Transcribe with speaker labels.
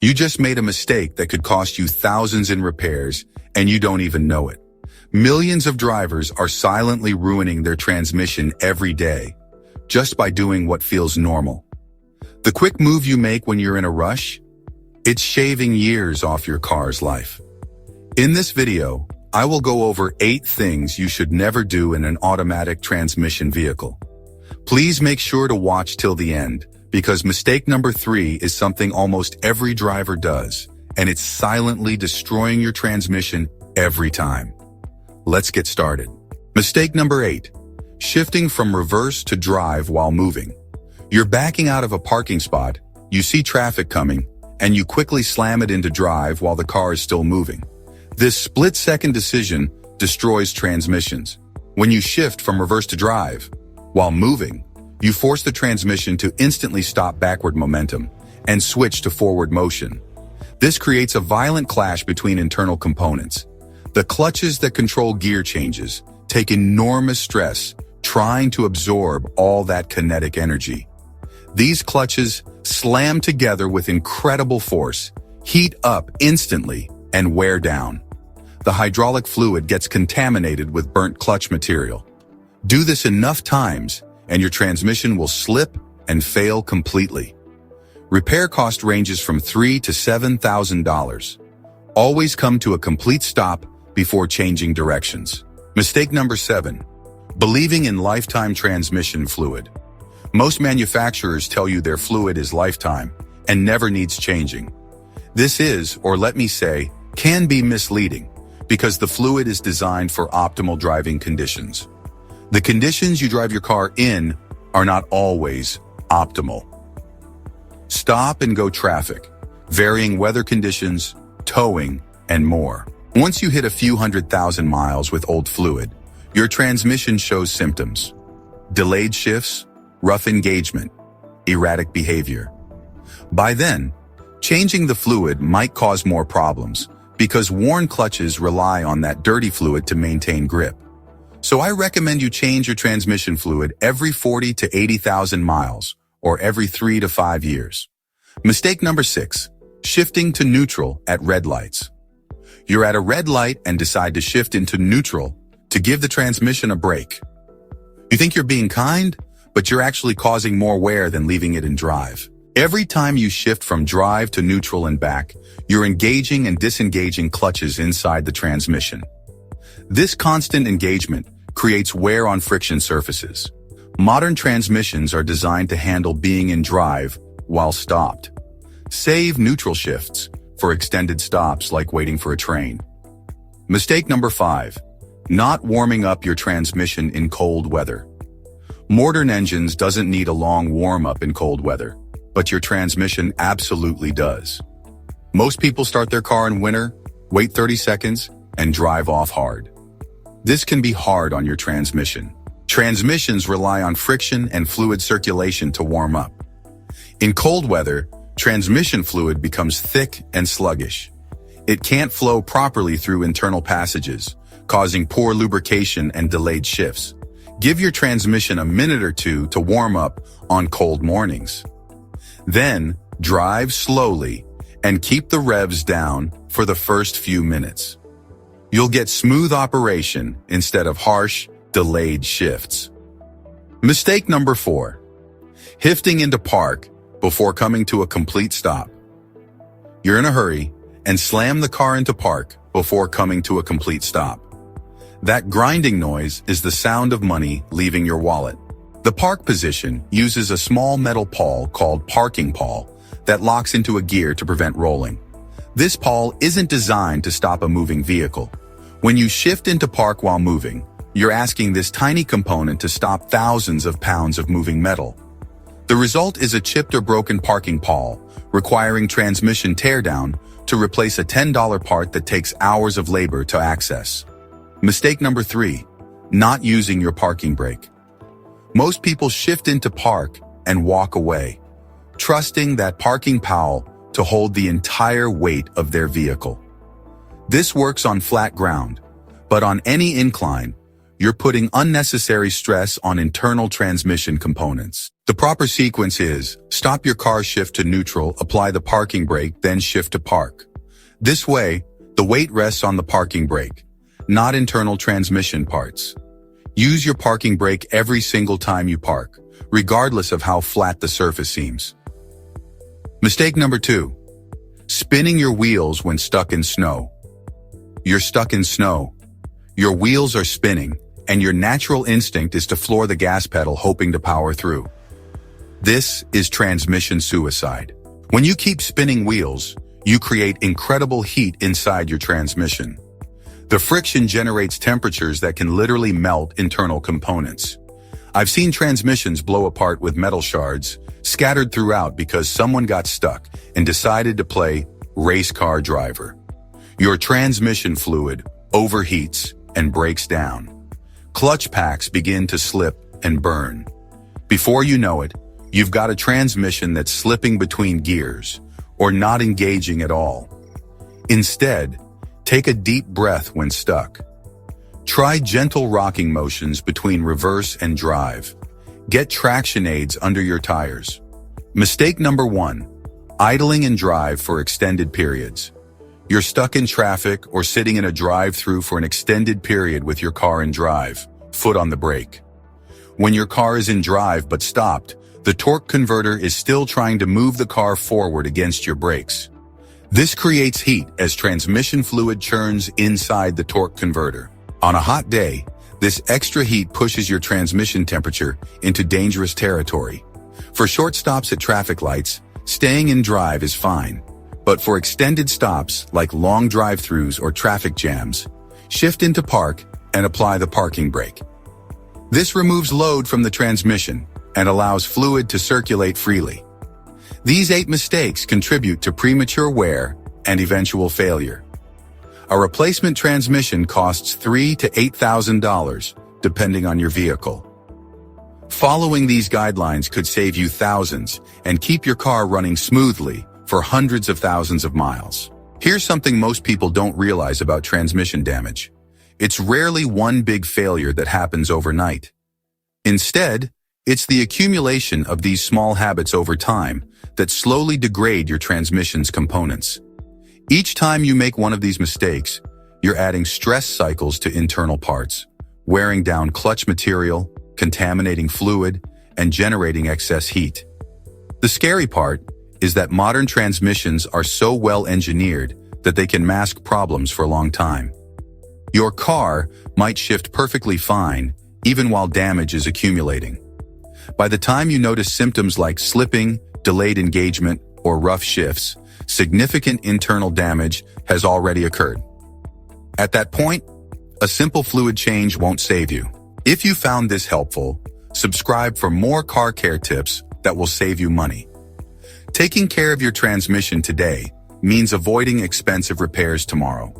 Speaker 1: You just made a mistake that could cost you thousands in repairs, and you don't even know it. Millions of drivers are silently ruining their transmission every day, just by doing what feels normal. The quick move you make when you're in a rush? It's shaving years off your car's life. In this video, I will go over 8 things you should never do in an automatic transmission vehicle. Please make sure to watch till the end, because mistake number 3 is something almost every driver does, and it's silently destroying your transmission every time. Let's get started. Mistake number 8. Shifting from reverse to drive while moving. You're backing out of a parking spot, you see traffic coming, and you quickly slam it into drive while the car is still moving. This split-second decision destroys transmissions. When you shift from reverse to drive, while moving, you force the transmission to instantly stop backward momentum and switch to forward motion. This creates a violent clash between internal components. The clutches that control gear changes take enormous stress trying to absorb all that kinetic energy. These clutches slam together with incredible force, heat up instantly, and wear down. The hydraulic fluid gets contaminated with burnt clutch material. Do this enough times, and your transmission will slip and fail completely. Repair cost ranges from $3,000 to $7,000. Always come to a complete stop before changing directions. Mistake number 7. Believing in lifetime transmission fluid. Most manufacturers tell you their fluid is lifetime and never needs changing. This is, or let me say, can be misleading, because the fluid is designed for optimal driving conditions. The conditions you drive your car in are not always optimal. Stop and go traffic, varying weather conditions, towing, and more. Once you hit a few 100,000 miles with old fluid, your transmission shows symptoms: delayed shifts, rough engagement, erratic behavior. By then, changing the fluid might cause more problems because worn clutches rely on that dirty fluid to maintain grip. So I recommend you change your transmission fluid every 40 to 80,000 miles, or every 3 to 5 years. Mistake number 6. Shifting to neutral at red lights. You're at a red light and decide to shift into neutral to give the transmission a break. You think you're being kind, but you're actually causing more wear than leaving it in drive. Every time you shift from drive to neutral and back, you're engaging and disengaging clutches inside the transmission. This constant engagement creates wear on friction surfaces. Modern transmissions are designed to handle being in drive while stopped. Save neutral shifts for extended stops like waiting for a train. Mistake number 5. Not warming up your transmission in cold weather. Modern engines doesn't need a long warm-up in cold weather, but your transmission absolutely does. Most people start their car in winter, wait 30 seconds, and drive off hard. This can be hard on your transmission. Transmissions rely on friction and fluid circulation to warm up. In cold weather, transmission fluid becomes thick and sluggish. It can't flow properly through internal passages, causing poor lubrication and delayed shifts. Give your transmission a minute or 2 to warm up on cold mornings. Then, drive slowly and keep the revs down for the first few minutes. You'll get smooth operation instead of harsh, delayed shifts. Mistake number 4. Shifting into park before coming to a complete stop. You're in a hurry and slam the car into park before coming to a complete stop. That grinding noise is the sound of money leaving your wallet. The park position uses a small metal pawl called parking pawl that locks into a gear to prevent rolling. This pawl isn't designed to stop a moving vehicle. When you shift into park while moving, you're asking this tiny component to stop thousands of pounds of moving metal. The result is a chipped or broken parking pawl, requiring transmission teardown to replace a $10 part that takes hours of labor to access. Mistake number 3. Not using your parking brake. Most people shift into park and walk away, trusting that parking pawl to hold the entire weight of their vehicle. This works on flat ground, but on any incline, you're putting unnecessary stress on internal transmission components. The proper sequence is, stop your car, shift to neutral, apply the parking brake, then shift to park. This way, the weight rests on the parking brake, not internal transmission parts. Use your parking brake every single time you park, regardless of how flat the surface seems. Mistake number 2. Spinning your wheels when stuck in snow. You're stuck in snow. Your wheels are spinning, and your natural instinct is to floor the gas pedal hoping to power through. This is transmission suicide. When you keep spinning wheels, you create incredible heat inside your transmission. The friction generates temperatures that can literally melt internal components. I've seen transmissions blow apart with metal shards scattered throughout because someone got stuck and decided to play race car driver. Your transmission fluid overheats and breaks down. Clutch packs begin to slip and burn. Before you know it, you've got a transmission that's slipping between gears or not engaging at all. Instead, take a deep breath when stuck. Try gentle rocking motions between reverse and drive. Get traction aids under your tires. Mistake number 1. Idling in drive for extended periods. You're stuck in traffic or sitting in a drive-through for an extended period with your car in drive, foot on the brake. When your car is in drive but stopped, the torque converter is still trying to move the car forward against your brakes. This creates heat as transmission fluid churns inside the torque converter. On a hot day, this extra heat pushes your transmission temperature into dangerous territory. For short stops at traffic lights, staying in drive is fine. But for extended stops like long drive-throughs or traffic jams, shift into park and apply the parking brake. This removes load from the transmission and allows fluid to circulate freely. These 8 mistakes contribute to premature wear and eventual failure. A replacement transmission costs $3,000 to $8,000, depending on your vehicle. Following these guidelines could save you thousands and keep your car running smoothly for hundreds of thousands of miles. Here's something most people don't realize about transmission damage. It's rarely one big failure that happens overnight. Instead, it's the accumulation of these small habits over time that slowly degrade your transmission's components. Each time you make one of these mistakes, you're adding stress cycles to internal parts, wearing down clutch material, contaminating fluid, and generating excess heat. The scary part is that modern transmissions are so well engineered that they can mask problems for a long time. Your car might shift perfectly fine, even while damage is accumulating. By the time you notice symptoms like slipping, delayed engagement, or rough shifts, significant internal damage has already occurred. At that point, a simple fluid change won't save you. If you found this helpful, subscribe for more car care tips that will save you money. Taking care of your transmission today means avoiding expensive repairs tomorrow.